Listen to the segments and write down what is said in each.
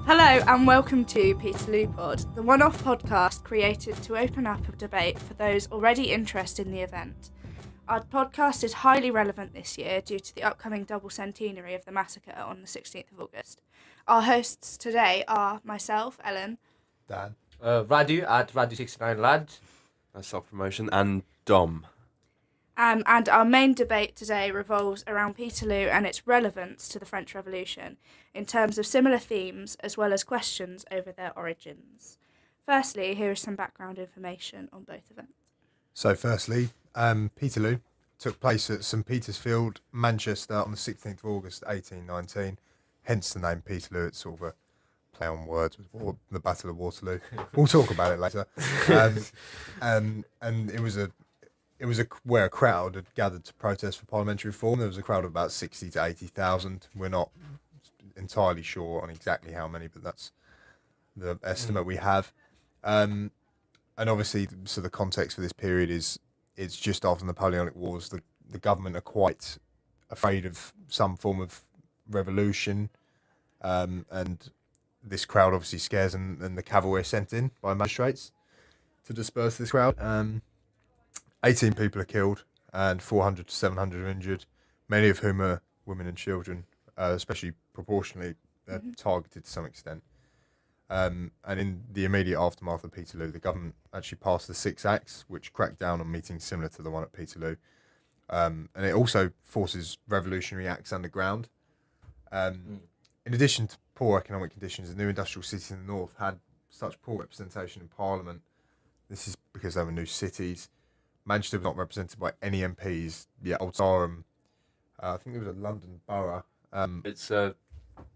Hello and welcome to Peterloo Pod, the one-off podcast created to open up a debate for those already interested in the event. Our podcast is highly relevant this year due to the upcoming double centenary of the massacre on the 16th of August. Our hosts today are myself, Ellen, Dan, Radu at Radu69Lad. Self-promotion, and Dom. and our main debate today revolves around Peterloo and its relevance to the French Revolution in terms of similar themes as well as questions over their origins. Firstly, here is some background information on both events. So firstly, Peterloo took place at St Peter's Field, Manchester on the 16th of August 1819, hence the name Peterloo. It's sort of a play on words with the Battle of Waterloo. We'll talk about it later. And it was where a crowd had gathered to protest for parliamentary reform. There was a crowd of about 60 to 80,000. We're not entirely sure on exactly how many, but that's the estimate we have. And obviously, so the context for this period is it's just after the Napoleonic Wars. The government are quite afraid of some form of revolution, and this crowd obviously scares them, and the cavalry are sent in by magistrates to disperse this crowd. 18 people are killed and 400 to 700 are injured, many of whom are women and children, especially proportionally targeted to some extent. And in the immediate aftermath of Peterloo, the government actually passed the Six Acts, which cracked down on meetings similar to the one at Peterloo. And it also forces revolutionary acts underground. In addition to poor economic conditions, the new industrial cities in the north had such poor representation in Parliament. This is because they were new cities. Manchester was not represented by any MPs. Yeah, Old Sarum, I think there was a London borough. It's a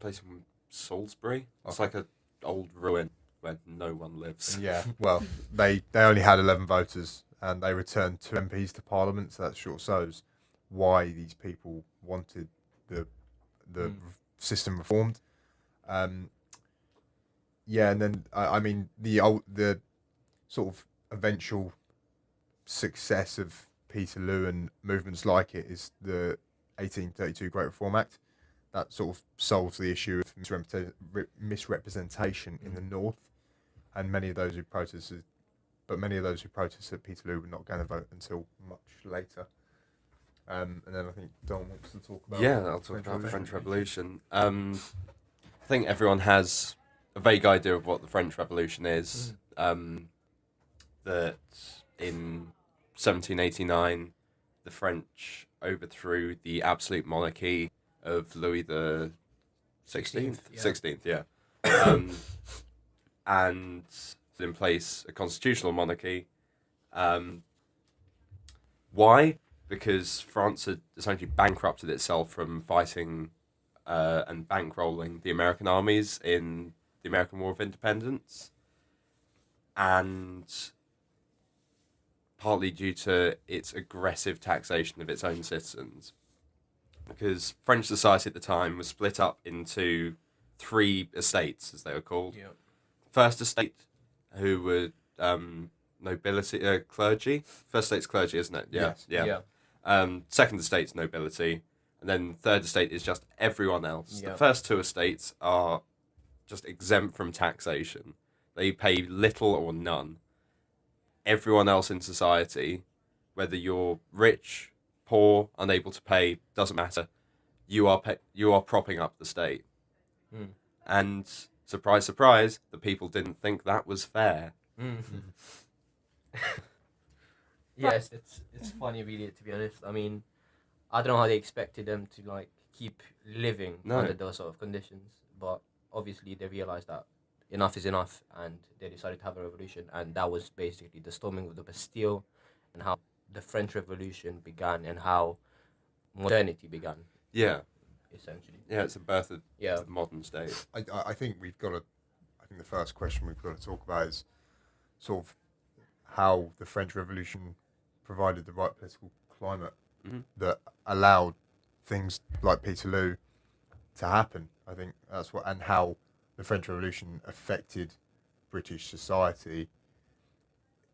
place in Salisbury. It's like an old ruin where no one lives. Yeah, well, they only had 11 voters and they returned 2 MPs to Parliament, so that sort of shows why these people wanted the system reformed. Yeah, and then I mean the sort of eventual success of Peterloo and movements like it is the 1832 Great Reform Act. That sort of solves the issue of misrepresentation in the north, and many of those who protested at Peterloo were not going to vote until much later. And then I think Don wants to talk about I'll talk about the French Revolution. I think everyone has a vague idea of what the French Revolution is. That in 1789, the French overthrew the absolute monarchy of Louis the 16th. 16th, yeah. And put in place a constitutional monarchy. Why? Because France had essentially bankrupted itself from fighting and bankrolling the American armies in the American War of Independence. And partly due to its aggressive taxation of its own citizens. Because French society at the time was split up into 3 estates, as they were called. Yep. First estate, who were nobility, clergy. First estate's clergy, isn't it? Yeah. Yes. Yeah. Second estate's nobility. And then third estate is just everyone else. Yep. The first 2 estates are just exempt from taxation. They pay little or none. Everyone else in society, whether you're rich, poor, unable to pay, doesn't matter. You are propping up the state. And surprise, surprise, the people didn't think that was fair. Yes, it's funny really, to be honest. I mean, I don't know how they expected them to like keep living under those sort of conditions, but obviously they realized that enough is enough, and they decided to have a revolution, and that was basically the storming of the Bastille and how the French Revolution began and how modernity began. Yeah. Essentially. Yeah, it's the birth of the modern state. I think the first question we've got to talk about is sort of how the French Revolution provided the right political climate that allowed things like Peterloo to happen. I think that's what, and how the French Revolution affected British society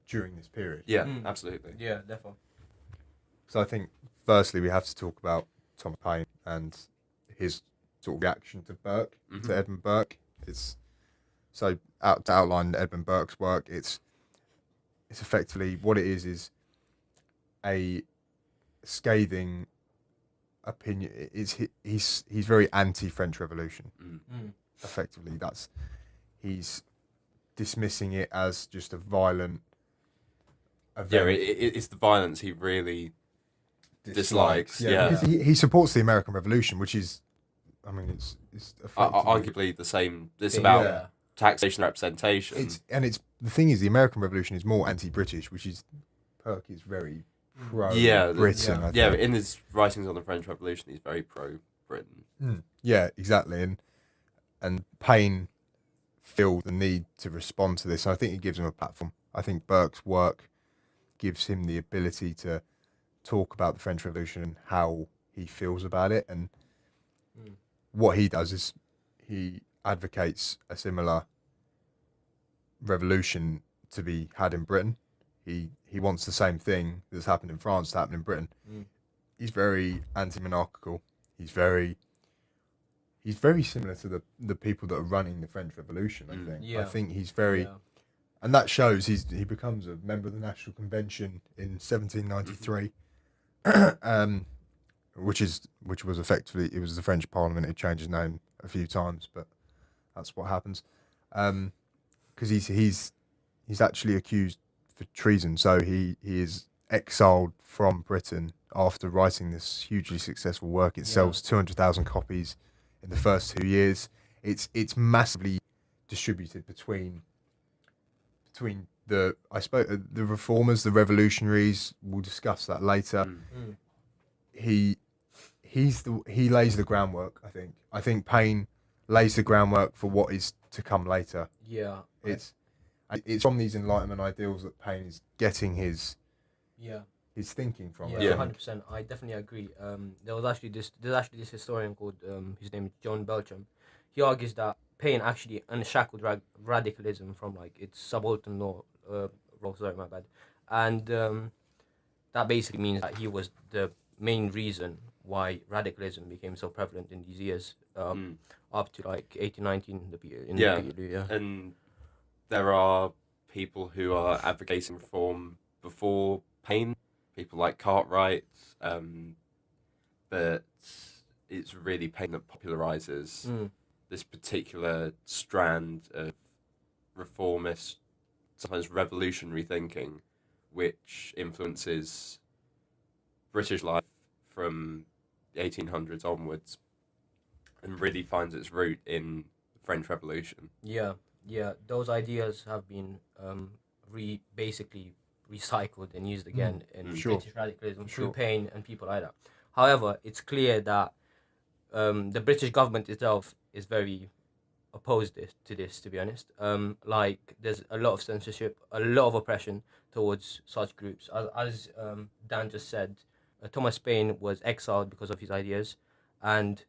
during this period. Yeah, absolutely. Yeah, definitely. So I think firstly we have to talk about Thomas Paine and his sort of reaction to Burke, to Edmund Burke. It's So to outline Edmund Burke's work, it's effectively what it is a scathing opinion. He's very anti-French Revolution. Effectively, he's dismissing it as just a violent event. It's the violence he really dislikes. Yeah. Because he supports the American Revolution, which is, I mean, it's arguably the same. It's about taxation representation. It's the thing is, the American Revolution is more anti-British, which is Perk is very pro Britain. I think. In his writings on the French Revolution, he's very pro Britain. Yeah, exactly, and Paine feel the need to respond to this. I think it gives him a platform. I think Burke's work gives him the ability to talk about the French Revolution and how he feels about it. And what he does is he advocates a similar revolution to be had in Britain. He wants the same thing that's happened in France to happen in Britain. He's very anti-monarchical. He's very similar to the people that are running the French Revolution, I think. I think he's very... And that shows he becomes a member of the National Convention in 1793, which was effectively... It was the French Parliament. It changed its name a few times, but that's what happens. Because he's actually accused for treason, so he is exiled from Britain after writing this hugely successful work. It sells 200,000 copies in the first 2 years. It's massively distributed between the reformers, the revolutionaries. We'll discuss that later. He lays the groundwork. I think Paine lays the groundwork for what is to come later. It's from these Enlightenment ideals that Paine is getting his thinking from. 100%. I definitely agree. There's actually this historian called his name is John Beltram. He argues that Paine actually unshackled radicalism from like its subaltern law. Sorry, my bad. And that basically means that he was the main reason why radicalism became so prevalent in these years, up to like 1819 the Peterloo. And there are people who are advocating reform before Paine, people like Cartwright, but it's really Paine that popularises this particular strand of reformist, sometimes revolutionary thinking, which influences British life from the 1800s onwards and really finds its root in the French Revolution. Those ideas have been basically recycled and used again in British radicalism through Paine and people like that. However, it's clear that the British government itself is very opposed to this, to be honest. Like, there's a lot of censorship, a lot of oppression towards such groups. As Dan just said, Thomas Paine was exiled because of his ideas, and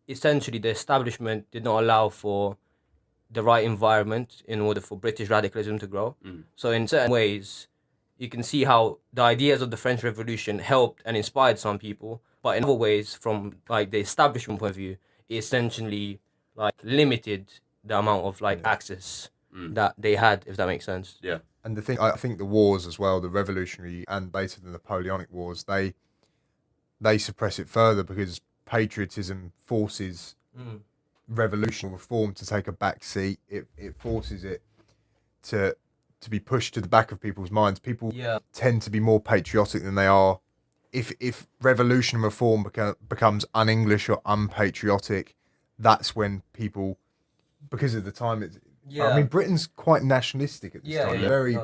essentially the establishment did not allow for the right environment in order for British radicalism to grow. So in certain ways, you can see how the ideas of the French Revolution helped and inspired some people, but in other ways, from like the establishment point of view, it essentially like limited the amount of like access that they had, if that makes sense. And the thing, I think the wars as well, the Revolutionary and later the Napoleonic Wars, they suppress it further because patriotism forces revolutionary reform to take a back seat. It forces it to be pushed to the back of people's minds. People tend to be more patriotic than they are. If revolution and reform becomes un-English or unpatriotic, that's when people, because of the time, I mean, Britain's quite nationalistic at this time. They're very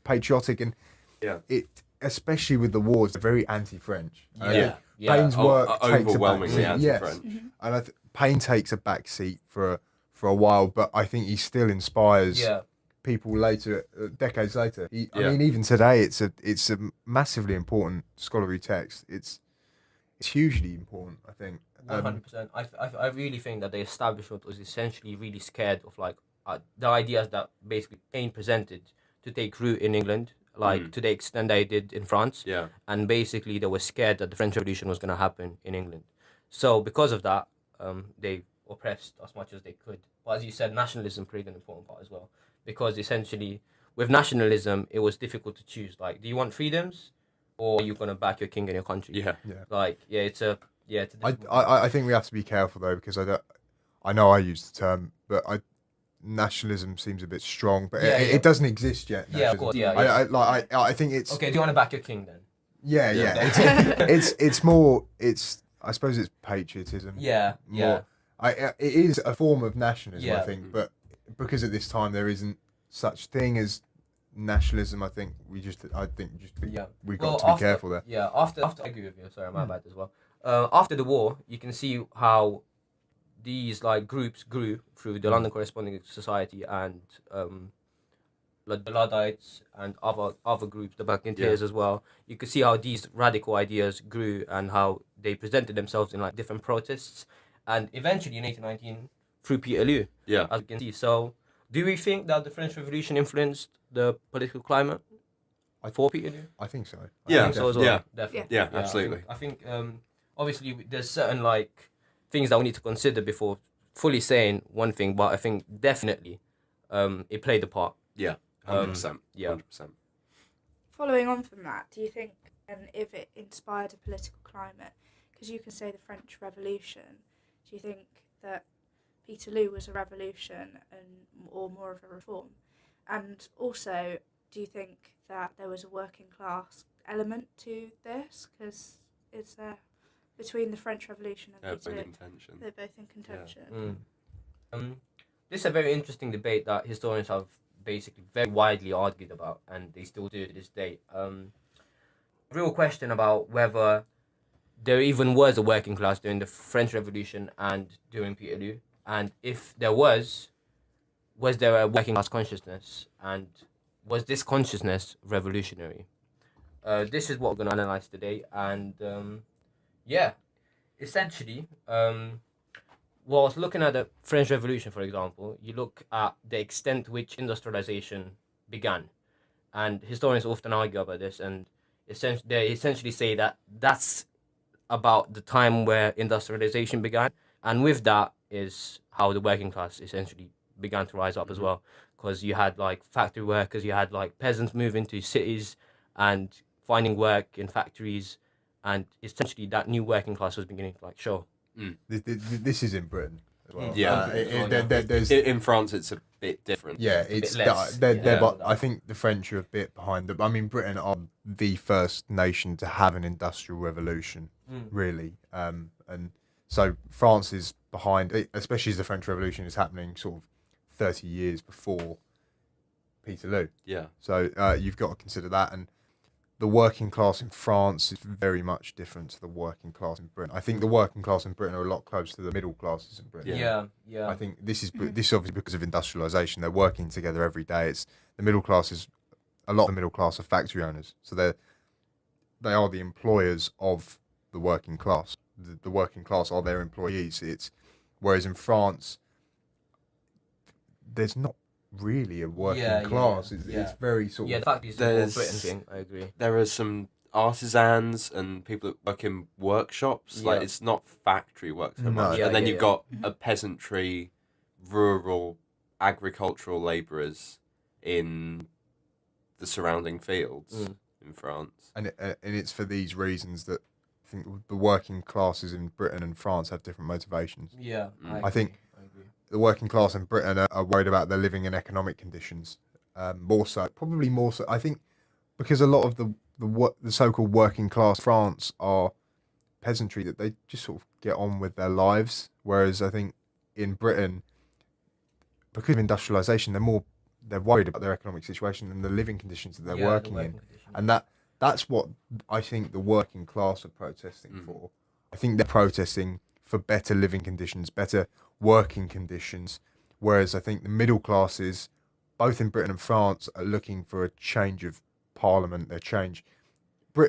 patriotic, and it, especially with the wars, they're very anti-French. Paine's work takes overwhelmingly anti-French. And Paine takes a back seat for a while, but I think he still inspires people later, decades later. I mean, even today, it's a massively important scholarly text. It's hugely important, I think. 100%. I really think that the establishment was essentially really scared of like the ideas that basically Paine presented to take root in England, like to the extent that it did in France. And basically they were scared that the French Revolution was going to happen in England. So because of that, they oppressed as much as they could But as you said, nationalism played an important part as well, because essentially with nationalism, it was difficult to choose. Like, do you want freedoms, or are you gonna back your king and your country? Yeah. Like, it's a I think we have to be careful though, because I know I use the term, but nationalism seems a bit strong, but it doesn't exist yet. Yeah, of course. I think it's okay. Do you want to back your king then? Yeah. It's more. I suppose it's patriotism. Yeah. It is a form of nationalism, Yeah. I think, but because at this time there isn't such thing as nationalism, I think we've got to be careful there. Yeah, after I agree with you. Sorry, my bad as well. After the war, you can see how these like groups grew through the London Corresponding Society and the Luddites and other groups, the Buccaneers as well. You could see how these radical ideas grew and how they presented themselves in like different protests, and eventually in 1819 through Peterloo. Yeah. As you can see. So, do we think that the French Revolution influenced the political climate for Peterloo? I think so. Yeah. I think so as well. Yeah. Definitely. Yeah, absolutely. I think obviously there's certain like things that we need to consider before fully saying one thing, but I think definitely it played a part. Yeah. 100%. Yeah. 100%. Following on from that, do you think, and if it inspired a political climate, because you can say the French Revolution, do you think that Peterloo was a revolution or more of a reform? And also, do you think that there was a working class element to this? Because it's between the French Revolution and Peterloo, they're both in contention. Yeah. This is a very interesting debate that historians have basically very widely argued about, and they still do to this day. Real question about whether there even was a working class during the French Revolution and during Peterloo, and if there was there a working class consciousness, and was this consciousness revolutionary? This is what we're going to analyze today, and essentially, whilst looking at the French Revolution, for example, you look at the extent to which industrialization began, and historians often argue about this, and they essentially say that that's about the time where industrialization began, and with that is how the working class essentially began to rise up as well, because you had like factory workers, you had like peasants moving to cities and finding work in factories, and essentially that new working class was beginning to like show. This is in Britain as well. Yeah. There's In France, it's a bit different. Yeah, it's less. I think the French are a bit behind. I mean, Britain are the first nation to have an industrial revolution, really. And so France is behind, especially as the French Revolution is happening sort of 30 years before Peterloo. Yeah. So you've got to consider that. And the working class in France is very much different to the working class in Britain. I think the working class in Britain are a lot closer to the middle classes in Britain. Yeah. I think this is obviously because of industrialisation. They're working together every day. It's the middle classes. A lot of the middle class are factory owners, so they are the employers of the working class. The working class are their employees. Whereas in France, there's not really a working class. It's very sort of... the fact is the Britain thing, I agree. There are some artisans and people that work in workshops. Like, it's not factory work so much. And then you've got a peasantry, rural, agricultural labourers in the surrounding fields in France. And it's for these reasons that I think the working classes in Britain and France have different motivations. Yeah, I think the working class in Britain are worried about their living and economic conditions. Probably more so. I think because a lot of the so-called working class France are peasantry, that they just sort of get on with their lives. Whereas I think in Britain, because of industrialisation, they're worried about their economic situation and the living conditions that they're working in. And that's what I think the working class are protesting for. I think they're protesting for better living conditions, better working conditions, whereas I think the middle classes, both in Britain and France, are looking for a change of parliament,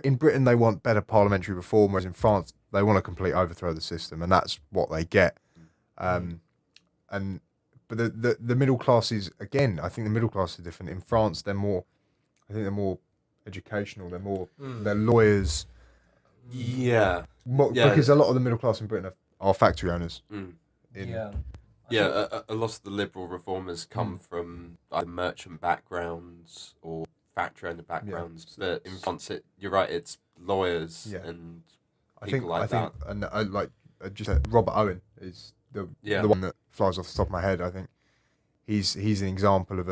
in Britain they want better parliamentary reform, whereas in France they want a complete overthrow of the system, and that's what they get. But the middle classes, again, I think the middle class are different. In France they're more educational, they're lawyers. Yeah. Because a lot of the middle class in Britain are factory owners. A lot of the liberal reformers come from either merchant backgrounds or factory owner backgrounds. But in France, you're right, it's lawyers and people like that. And Robert Owen is the one that flies off the top of my head. I think he's an example of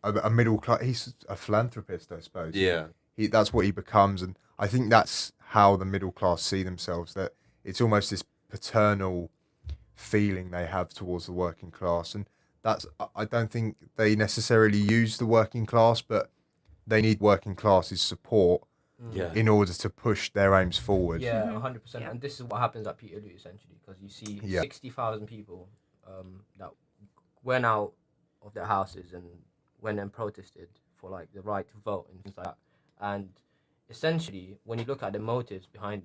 a middle class. He's a philanthropist, I suppose. Yeah, that's what he becomes, and I think that's how the middle class see themselves. That it's almost this paternal feeling they have towards the working class, and I don't think they necessarily use the working class, but they need working class's support in order to push their aims forward. Yeah, 100%. And this is what happens at Peterloo essentially, because you see 60,000 people that went out of their houses and went and protested for like the right to vote and things like that. And essentially, when you look at the motives behind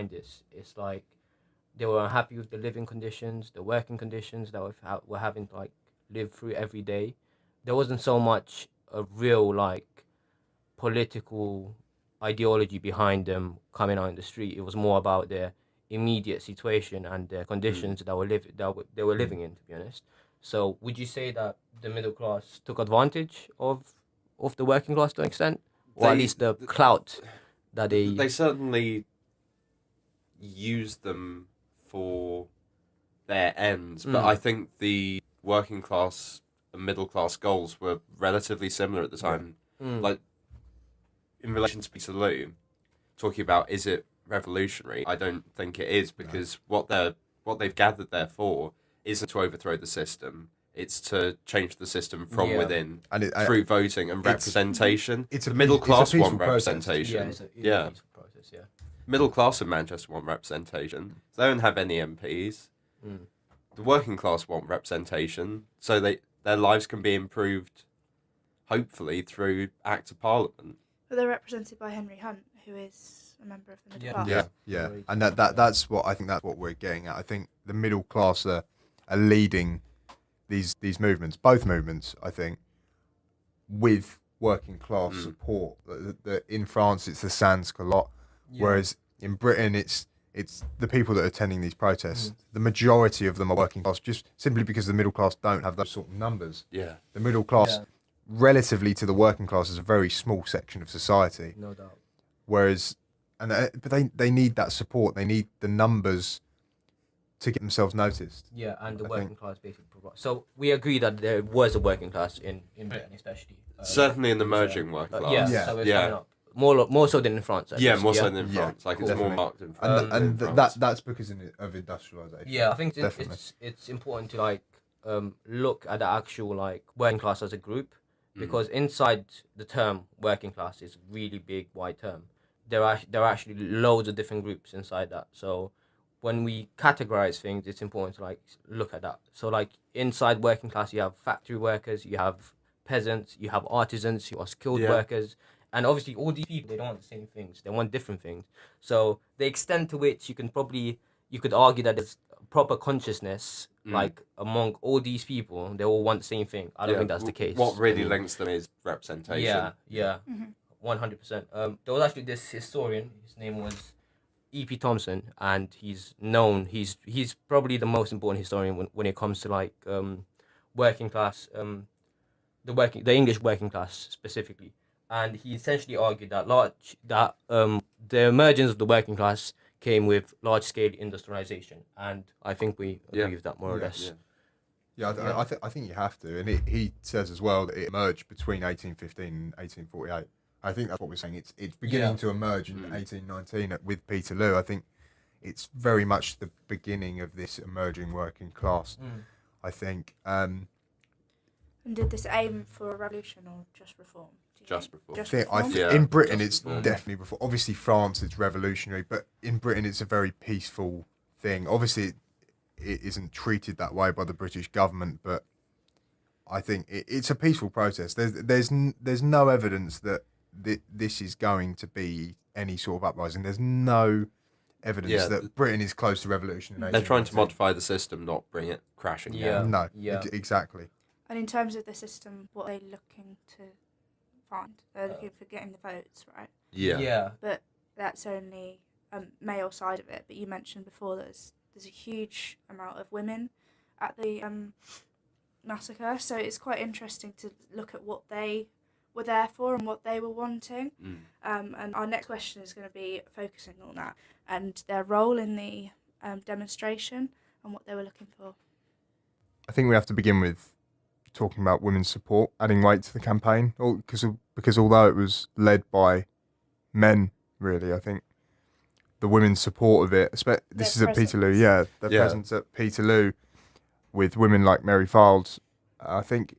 this, it's like they were unhappy with the living conditions, the working conditions that we're having to like live through every day. There wasn't so much a real like political ideology behind them coming out in the street. It was more about their immediate situation and their conditions that they were living in, to be honest. So would you say that the middle class took advantage of the working class to an extent, or at least the clout that they certainly used them for their ends, but I think the working class and middle class goals were relatively similar at the time. Like in relation to Peterloo, talking about is it revolutionary? I don't think it is, because what they've gathered there for isn't to overthrow the system. It's to change the system from within through voting and representation. It's the middle class want process. representation. It's a peaceful process. Yeah. Middle class in Manchester want representation. They don't have any MPs. The working class want representation, so their lives can be improved, hopefully through Act of Parliament. But they're represented by Henry Hunt, who is a member of the middle class. Yeah. And that's what we're getting at. I think the middle class are leading these movements, both movements, I think, with working class support. In France, it's the sans-culottes, whereas in Britain, it's the people that are attending these protests. The majority of them are working class, just simply because the middle class don't have those sort of numbers. Yeah, the middle class, relatively to the working class, is a very small section of society. No doubt. Whereas, but they need that support. They need the numbers to get themselves noticed. Yeah, and the working class basically provide. So we agree that there was a working class in Britain, especially. Certainly in the emerging working class. So it's coming up. More so than in France. More so than in France. Like, it's more marked in France. And that's because of industrialisation. Yeah, I think it's important to like look at the actual like working class as a group, because inside the term working class is a really big wide term. There are actually loads of different groups inside that. So when we categorize things, it's important to like look at that. So like inside working class, you have factory workers, you have peasants, you have artisans, you have skilled workers. And obviously, all these people, they don't want the same things. They want different things. So the extent to which you could argue that there's proper consciousness, like among all these people, they all want the same thing. I don't think that's the case. What really links them is representation. Yeah, 100%. There was actually this historian. His name was E.P. Thompson, and he's known. He's probably the most important historian when it comes to like working class, the English working class specifically. And he essentially argued that the emergence of the working class came with large-scale industrialization, and I think we agree with that more or less. I think you have to, and he says as well that it emerged between 1815 and 1848. I think that's what we're saying. It's beginning to emerge in 1819 with Peterloo. I think it's very much the beginning of this emerging working class. I think. And did this aim for a revolution or just reform? Just reform. I think in Britain it's definitely before. Obviously France it's revolutionary, but in Britain it's a very peaceful thing. Obviously it isn't treated that way by the British government, but I think it's a peaceful protest. There's no evidence that this is going to be any sort of uprising. There's no evidence that Britain is close to revolution. They're trying to modify the system, not bring it crashing down. Exactly. And in terms of the system, what are they looking to find? They're looking for getting the votes, right? Yeah. But that's only a male side of it. But you mentioned before there's a huge amount of women at the massacre. So it's quite interesting to look at what they were there for and what they were wanting. And our next question is going to be focusing on that and their role in the demonstration and what they were looking for. I think we have to begin with talking about women's support, adding weight to the campaign, because although it was led by men, really, I think the women's support of it, this is at Peterloo, their presence at Peterloo with women like Mary Fildes, I think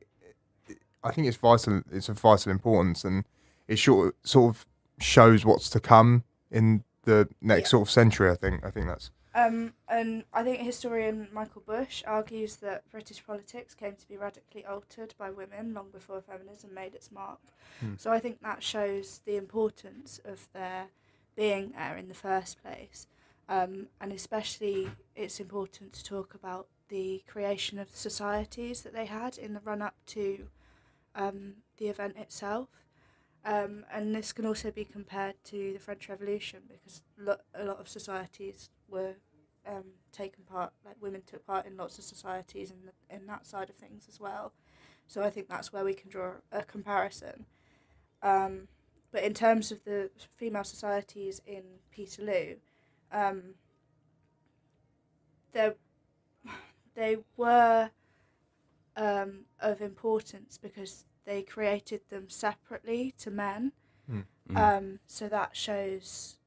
it's vital. It's of vital importance, and it sort of shows what's to come in the next sort of century. I think that's. And I think historian Michael Bush argues that British politics came to be radically altered by women long before feminism made its mark. So I think that shows the importance of their being there in the first place. And especially it's important to talk about the creation of the societies that they had in the run-up to the event itself. And this can also be compared to the French Revolution, because a lot of societies were taken part, like women took part in lots of societies in that side of things as well. So I think that's where we can draw a comparison. But in terms of the female societies in Peterloo, they were of importance because they created them separately to men. So that shows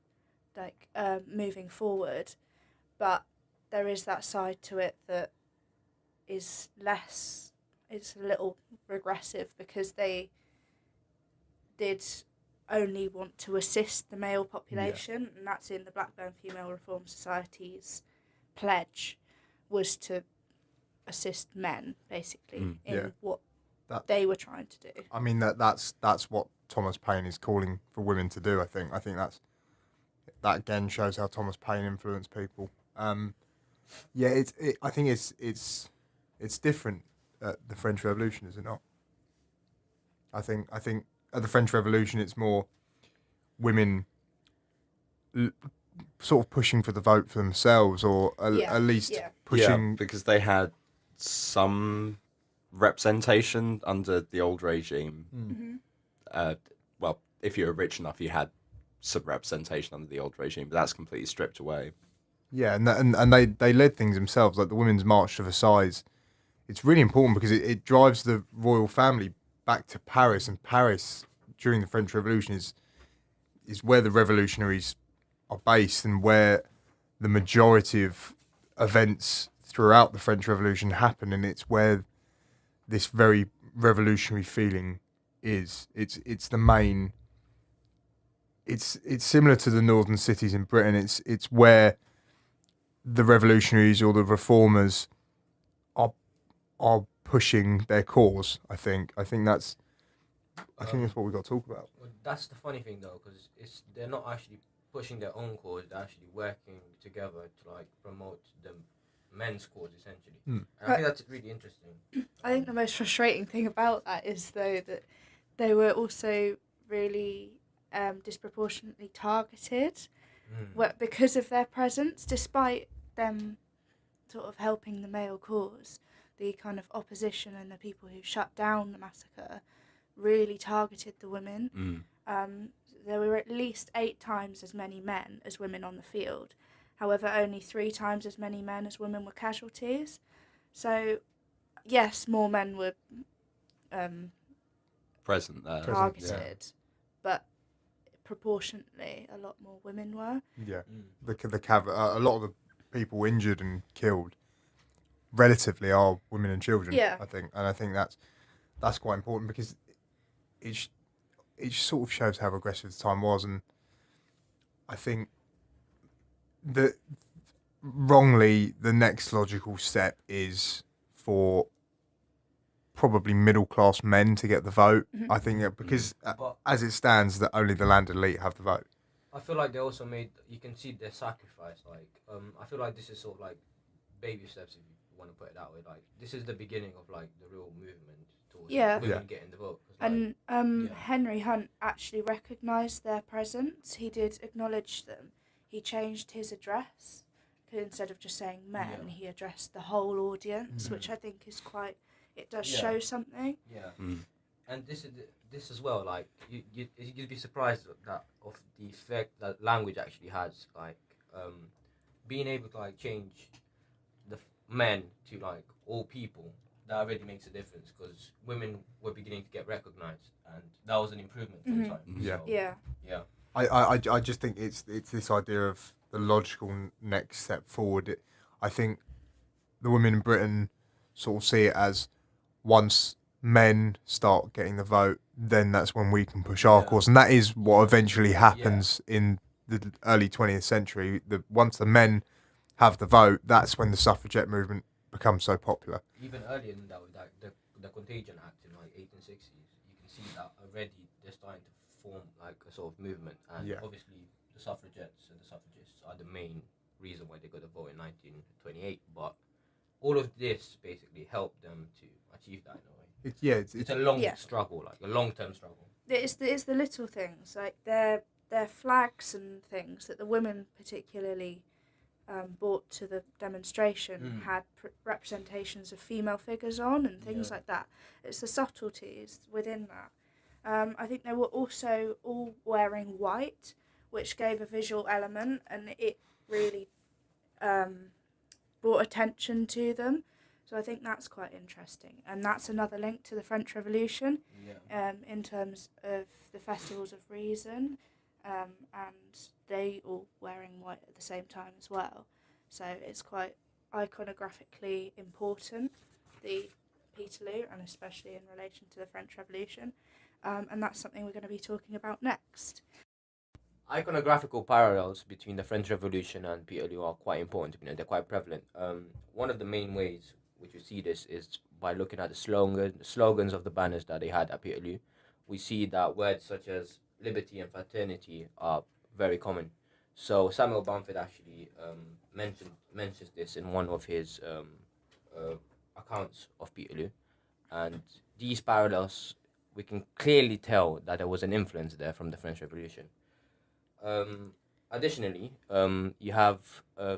moving forward, but there is that side to it that is less, it's a little regressive, because they did only want to assist the male population, and that's in the Blackburn Female Reform Society's pledge, was to assist men basically in what they were trying to do. I mean that's what Thomas Paine is calling for women to do. I think that again shows how Thomas Paine influenced people. I think it's different at the French Revolution, is it not? I think at the French Revolution it's more women sort of pushing for the vote for themselves, or at least pushing, because they had some representation under the old regime. Well, if you were rich enough, you had some representation under the old regime, but that's completely stripped away. Yeah, and they led things themselves, like the Women's March to Versailles. It's really important because it drives the royal family back to Paris, and Paris during the French Revolution is where the revolutionaries are based and where the majority of events throughout the French Revolution happen, and it's where this very revolutionary feeling is. It's the main. It's similar to the northern cities in Britain. It's where the revolutionaries or the reformers are pushing their cause. I think that's what we've got to talk about. Well, that's the funny thing though, because they're not actually pushing their own cause; they're actually working together to promote the men's cause essentially. And I think that's really interesting. I think the most frustrating thing about that is though that they were also really disproportionately targeted because of their presence, despite them sort of helping the male cause. The kind of opposition and the people who shut down the massacre really targeted the women. There were at least 8 times as many men as women on the field. However, only 3 times as many men as women were casualties. So, yes, more men were present there, targeted, but proportionately, a lot more women were. Yeah, a lot of the people injured and killed relatively are women and children. Yeah. I think that's quite important, because it sort of shows how regressive the time was, and I think that wrongly the next logical step is for probably middle class men to get the vote. I think that because as it stands, that only the landed elite have the vote. I feel like they also you can see their sacrifice. I feel like this is sort of baby steps, if you want to put it that way. This is the beginning of the real movement towards women getting the vote. And Henry Hunt actually recognised their presence. He did acknowledge them. He changed his address instead of just saying men, Yeah. he addressed the whole audience, which I think is quite. It does show something. Yeah. Mm. And this as well. Like you'd be surprised that of the effect that language actually has. Like being able to like change the men to like all people. That already makes a difference because women were beginning to get recognised, and that was an improvement for the time. Yeah. So, Yeah. Yeah. I just think it's this idea of the logical next step forward. I think the women in Britain sort of see it as once men start getting the vote, then that's when we can push our cause, and that is what eventually happens in the early 20th century. Once the men have the vote, that's when the suffragette movement becomes so popular. Even earlier than that, with like the Contagion Act in like 1860s, you can see that already they're starting to form like a sort of movement, and obviously the suffragettes and the suffragists are the main reason why they got the vote in 1928. But all of this basically helped them to achieve that in a way. It's a long struggle, like a long-term struggle. It's the little things, like their flags and things that the women particularly brought to the demonstration had representations of female figures on and things like that. It's the subtleties within that. I think they were also all wearing white, which gave a visual element, and it really brought attention to them. So I think that's quite interesting, and that's another link to the French Revolution, in terms of the festivals of reason, and they all wearing white at the same time as well. So it's quite iconographically important, the Peterloo, and especially in relation to the French Revolution, and that's something we're going to be talking about next. Iconographical parallels between the French Revolution and Peterloo are quite important. They're quite prevalent. One of the main ways which you see this is by looking at the slogans of the banners that they had at Peterloo. We see that words such as liberty and fraternity are very common. So Samuel Bamford actually mentions this in one of his accounts of Peterloo, and these parallels, we can clearly tell that there was an influence there from the French Revolution. Additionally, you have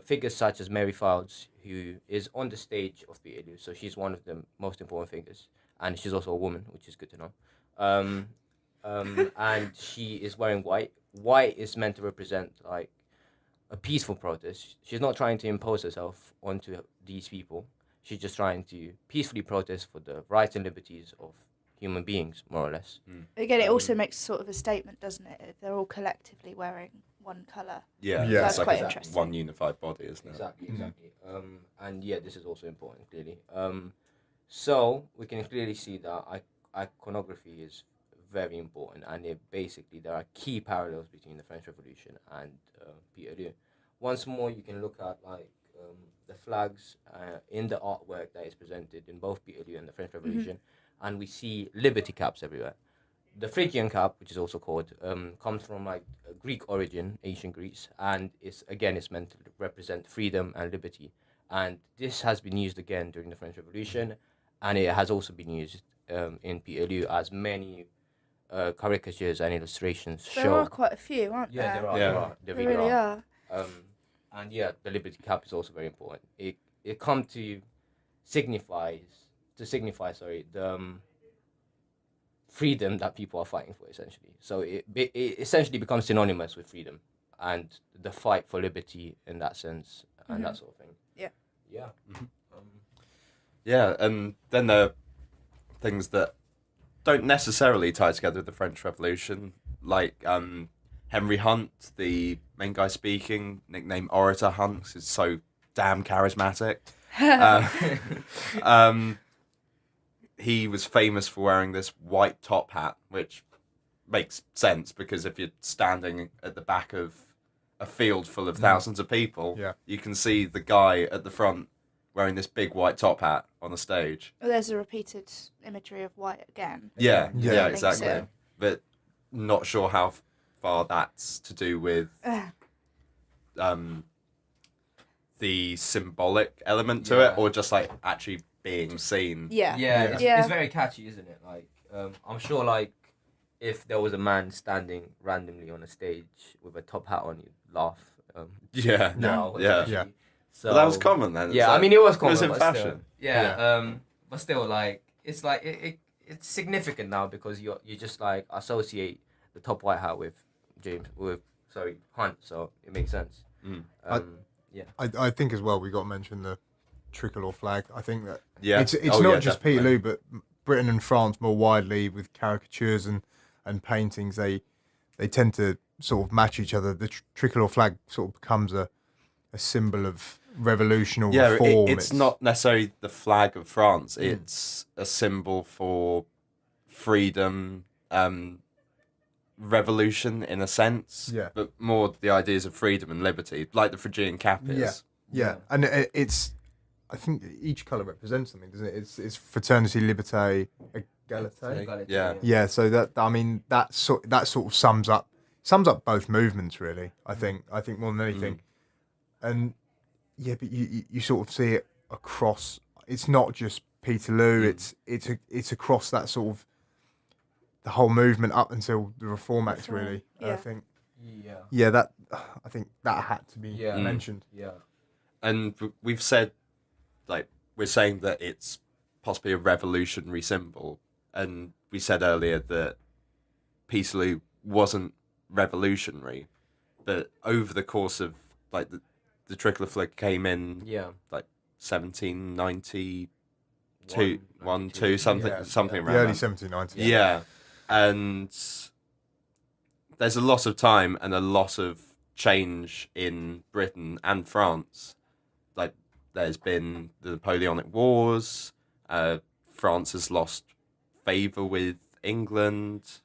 figures such as Mary Fowles, who is on the stage of Peterloo, so she's one of the most important figures, and she's also a woman, which is good to know. And she is wearing white. White is meant to represent like a peaceful protest. She's not trying to impose herself onto these people. She's just trying to peacefully protest for the rights and liberties of human beings, more or less. Again, it also makes sort of a statement, doesn't it? If they're all collectively wearing one colour. Yeah, That's it's quite like interesting. one unified body, isn't it? Exactly. And yeah, this is also important, clearly. So we can clearly see that iconography is very important, and there are key parallels between the French Revolution and Peterloo. Once more, you can look at like the flags in the artwork that is presented in both Peterloo and the French Revolution, and we see liberty caps everywhere. The Phrygian cap, which is also called, comes from like Greek origin, ancient Greece, and it's meant to represent freedom and liberty. And this has been used again during the French Revolution, and it has also been used in Peterloo, as many caricatures and illustrations show. There are quite a few, aren't there? There are. There There really are. And yeah, the liberty cap is also very important. It comes to signify the freedom that people are fighting for, essentially. So it essentially becomes synonymous with freedom and the fight for liberty in that sense, and that sort of thing. Yeah. Yeah, and then there are things that don't necessarily tie together with the French Revolution, like Henry Hunt, the main guy speaking, nicknamed Orator Hunt, 'cause he's so damn charismatic. He was famous for wearing this white top hat, which makes sense because if you're standing at the back of a field full of thousands of people, you can see the guy at the front wearing this big white top hat on the stage. Well, there's a repeated imagery of white again. Yeah, I think exactly. so. But not sure how far that's to do with the symbolic element to it, or just like actually being seen. It's very catchy, isn't it? Like I'm sure like if there was a man standing randomly on a stage with a top hat on, you'd laugh. So But that was common then. Yeah, So I mean it was common. in but fashion. Still, yeah. But still, like it's like it's significant now because you just like associate the top white hat with Hunt, so it makes sense. Mm. I think as well we got to mention the tricolour flag. I think that Yeah. it's not just Peterloo, but Britain and France more widely with caricatures and paintings. They tend to sort of match each other. The tricolour flag sort of becomes a symbol of revolution or reform. It's not necessarily the flag of France. It's a symbol for freedom, revolution in a sense. Yeah. But more the ideas of freedom and liberty, like the Phrygian cap is. Yeah, and it's. I think each colour represents something, doesn't it? It's fraternity, liberté, égalité. Yeah. Yeah, so that sort of sums up both movements really. I think more than anything, and yeah, but you sort of see it across. It's not just Peterloo. It's across that sort of the whole movement up until the Reform Act really. Yeah. I think. Yeah. Yeah, I think that had to be mentioned. Yeah. And we've said, like, we're saying that it's possibly a revolutionary symbol. And we said earlier that Peterloo wasn't revolutionary. But over the course of, like, the tricolour flag came in, like, 1792, 2, something around The early that. 1790s. Yeah. And there's a lot of time and a lot of change in Britain and France. Like, there's been the Napoleonic Wars. France has lost favour with England.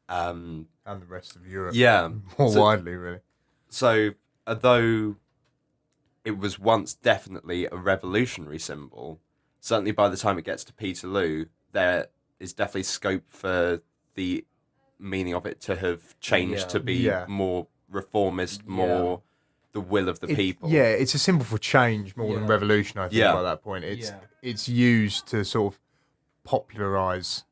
And the rest of Europe. Yeah. More widely, really. So, although it was once definitely a revolutionary symbol, certainly by the time it gets to Peterloo, there is definitely scope for the meaning of it to have changed to be more reformist, more the will of the people. Yeah, it's a symbol for change more than revolution, I think, Yeah. by that point. It's used to sort of popularise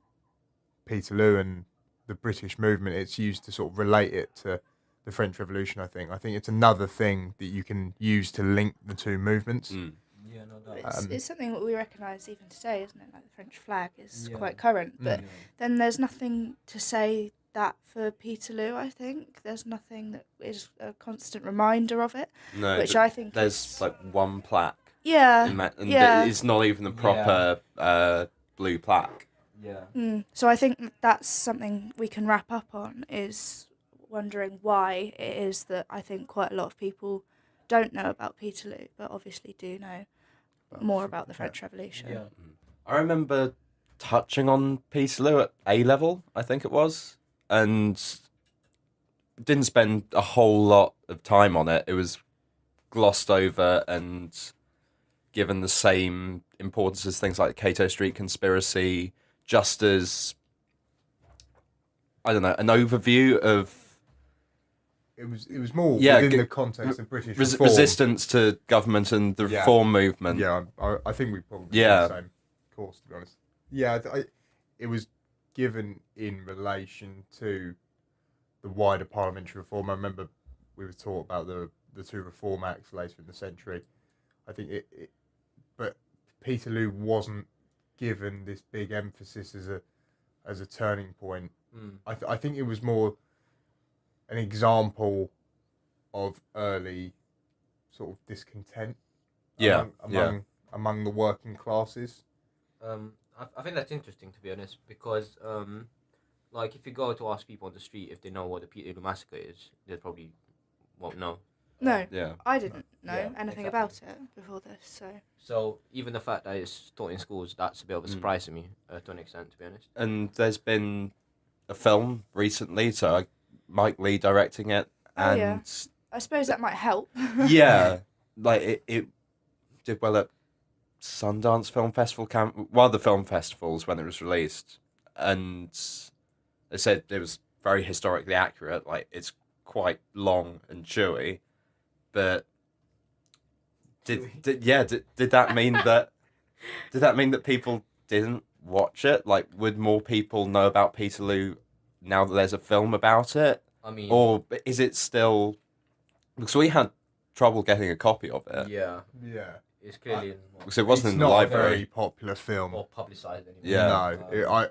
Peterloo and the British movement. It's used to sort of relate it to the French Revolution, I think. I think it's another thing that you can use to link the two movements. Yeah, no doubt. It's something that we recognise even today, isn't it? Like the French flag is quite current, but then there's nothing to say that for Peterloo. I think there's nothing that is a constant reminder of it. No, which I think there's like one plaque. Yeah, and it's not even the proper blue plaque. Yeah. So I think that's something we can wrap up on, is wondering why it is that I think quite a lot of people don't know about Peterloo, but obviously do know more about the French Revolution. Yeah. I remember touching on Peterloo at A level, I think it was, and didn't spend a whole lot of time on it. It was glossed over and given the same importance as things like the Cato Street conspiracy, just as, I don't know, an overview of It was more within the context of British reform. resistance to government and the reform movement. Yeah, I think we probably had the same course, to be honest. Yeah, it was given in relation to the wider parliamentary reform. I remember we were taught about the two Reform Acts later in the century. I think but Peterloo wasn't given this big emphasis as a turning point. I think it was more an example of early sort of discontent among the working classes. I think that's interesting, to be honest, because like if you go to ask people on the street if they know what the Peterloo Massacre is, they probably won't know. No, Yeah. I didn't know exactly. anything about it before this, So even the fact that it's taught in schools, that's a bit of a surprise to me, to an extent, to be honest. And there's been a film recently, so Mike Lee directing it, and I suppose that might help. like it did well at Sundance Film Festival one of the film festivals when it was released, and they said it was very historically accurate. Like, it's quite long and chewy, but did that mean that people didn't watch it? Like, would more people know about Peterloo now that there's a film about it? I mean, Or is it still, because we had trouble getting a copy of it. Yeah, Yeah. it's clearly Because it wasn't It's in the not a library. very popular film. or publicised anymore. Yeah.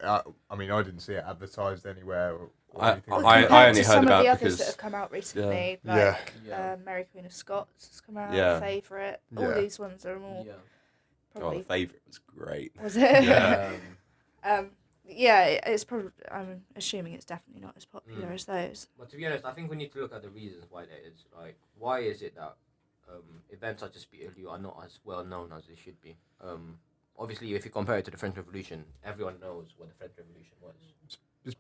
No, I mean, I didn't see it advertised anywhere. Or I- anything Well, like I that. compared only to heard some about of the it others because- that have come out recently, Yeah. like Yeah. Mary Queen of Scots has come out, Yeah. Favourite. All Yeah. these ones are more Yeah. Oh, probably. the favourite was great. Was it? Yeah. Yeah, it's probably. I'm assuming it's definitely not as popular Mm. as those. But to be honest, I think we need to look at the reasons why that is. Like, why is it that events such as Peterloo are not as well known as they should be? Obviously, if you compare it to the French Revolution, everyone knows what the French Revolution was.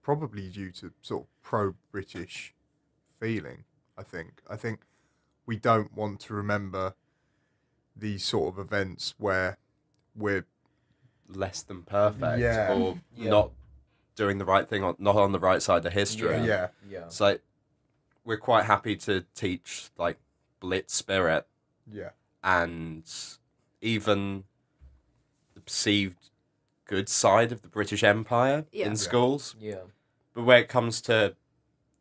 Probably due to sort of pro-British feeling. I think we don't want to remember these sort of events where we're Less than perfect, Yeah. or Yeah. not doing the right thing, or not on the right side of history. Yeah. yeah Yeah. So we're quite happy to teach like Blitz spirit yeah and even the perceived good side of the British Empire Yeah. in Yeah. schools. Yeah. But when it comes to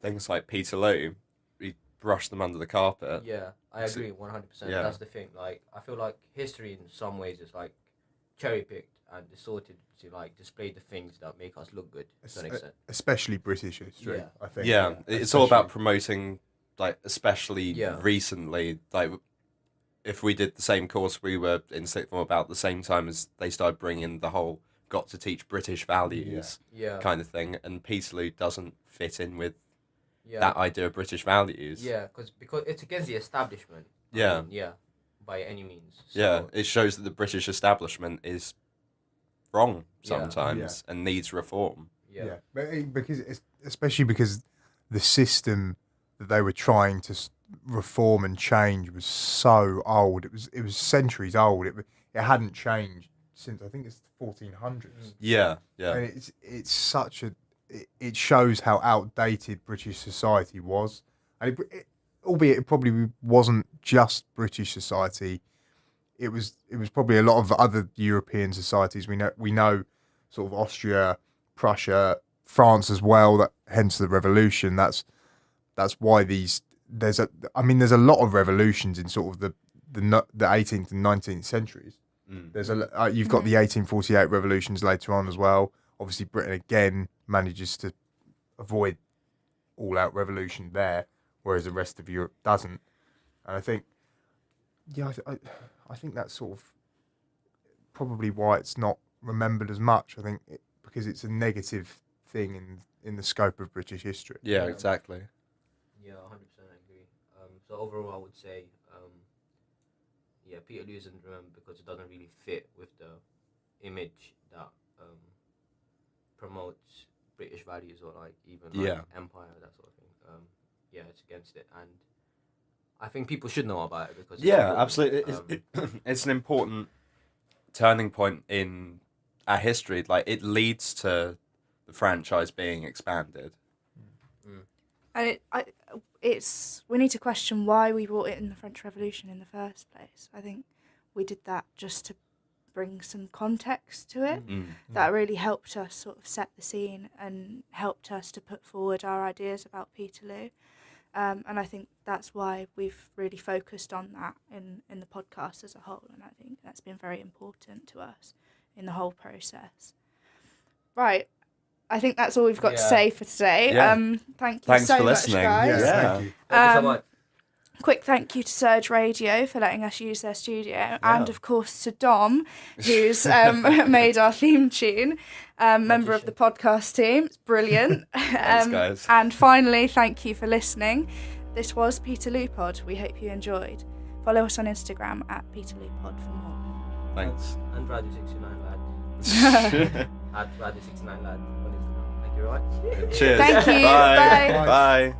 things like Peterloo, we brush them under the carpet. Yeah, I agree 100%. Yeah. That's the thing. Like, I feel like history in some ways is like cherry picked and distorted to like display the things that make us look good. To an extent. especially British history. Yeah. I think. Yeah, Yeah. it's all about Especially- promoting, like, especially Yeah. recently, like, if we did the same course, we were in sixth form about the same time as they started bringing the whole got to teach British values Yeah. kind of thing, and Peterloo doesn't fit in with Yeah. that idea of British values. Yeah, because it's against the establishment. Yeah. Yeah, by any means. Yeah, So, it shows that the British establishment is wrong Yeah. sometimes and needs reform. Yeah. Especially because the system that they were trying to reform and change was so old. It was centuries old. It hadn't changed since I think it's the 1400s. Yeah, yeah. And it's such a it shows how outdated British society was, and albeit it probably wasn't just British society. It was probably a lot of other European societies. We know sort of Austria, Prussia, France as well. That hence the revolution. That's why there's a lot of revolutions in sort of the 18th and 19th centuries. There's you've got the 1848 revolutions later on as well. Obviously, Britain again manages to avoid all-out revolution there, whereas the rest of Europe doesn't. And I think, I think that's sort of probably why it's not remembered as much. I think because it's a negative thing in the scope of British history. Yeah, Yeah. exactly. Yeah, 100% I agree. So overall, I would say, Peterloo isn't remembered because it doesn't really fit with the image that promotes British values or like even like empire, that sort of thing. It's against it, and I think people should know about it because it's important. Absolutely. It's an important turning point in our history. Like, it leads to the franchise being expanded. And we need to question why we brought it in the French Revolution in the first place. I think we did that just to bring some context to it. That really helped us sort of set the scene and helped us to put forward our ideas about Peterloo. And I think that's why we've really focused on that in the podcast as a whole. And I think that's been very important to us in the whole process. Right. I think that's all we've got to say for today. Yeah. Thank you Thanks so for much, listening. guys. Yeah. Thank you. Thank you so much. Quick thank you to Surge Radio for letting us use their studio, and of course to Dom, who's made our theme tune, member of the podcast team. It's brilliant. Thanks, guys. And finally, thank you for listening. This was Peterloo Pod. We hope you enjoyed. Follow us on Instagram at Peterloo Pod for more. Thanks. And Radio69 lad. At Radio69 lad on Instagram. Thank you very much. Cheers. Thank you. Bye. Bye. Bye.